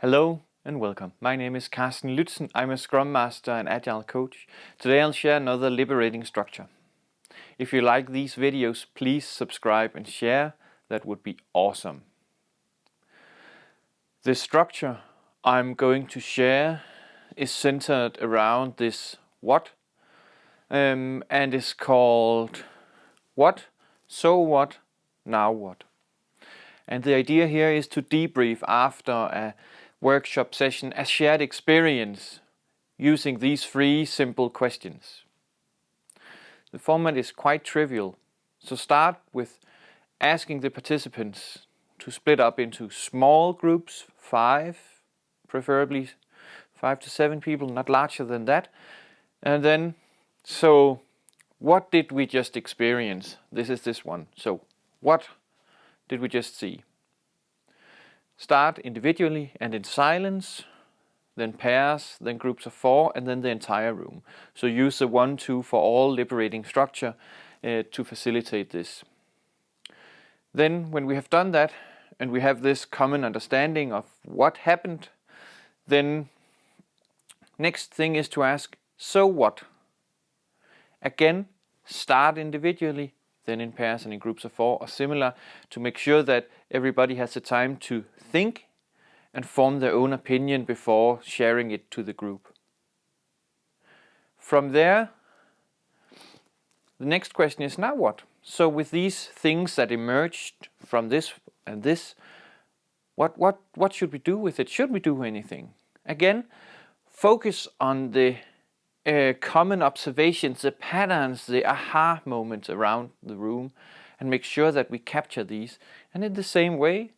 Hello and welcome. My name is Carsten Lützen. I'm a Scrum Master and Agile Coach. Today I'll share another liberating structure. If you like these videos, please subscribe and share. That would be awesome. The structure I'm going to share is centered around this what and is called what, so what, now what. And the idea here is to debrief after a workshop session, a shared experience, using these 3 simple questions. The format is quite trivial, so start with asking the participants to split up into small groups, 5, preferably 5 to 7 people, not larger than that. And then, so what did we just experience? This is this one. So what did we just see? Start individually and in silence, then pairs, then groups of 4, and then the entire room. So use the 1-2 for all liberating structure to facilitate this. Then when we have done that, and we have this common understanding of what happened, then next thing is to ask, so what? Again, start individually, then in pairs and in groups of 4 or similar, to make sure that everybody has the time to think and form their own opinion before sharing it to the group. From there, the next question is, now what? So with these things that emerged from this and this, what should we do with it? Should we do anything? Again, focus on the common observations, the patterns, the aha moments around the room, and make sure that we capture these. And in the same way,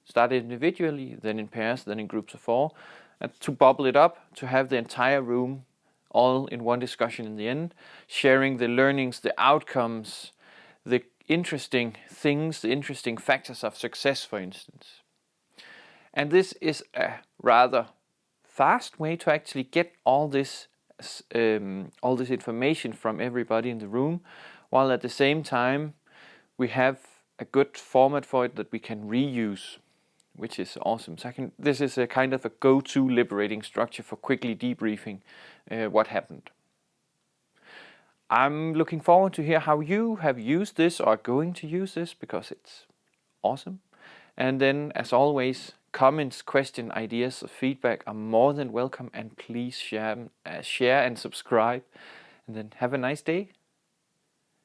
start individually, then in pairs, then in groups of 4, and to bubble it up, to have the entire room all in one discussion in the end, sharing the learnings, the outcomes, the interesting things, the interesting factors of success, for instance. And this is a rather fast way to actually get all this information from everybody in the room, while at the same time we have a good format for it that we can reuse, which is awesome. So this is a kind of a go-to liberating structure for quickly debriefing what happened. I'm looking forward to hear how you have used this or are going to use this, because it's awesome. And then, as always, comments, questions, ideas, or feedback are more than welcome, and please share and subscribe. And then have a nice day.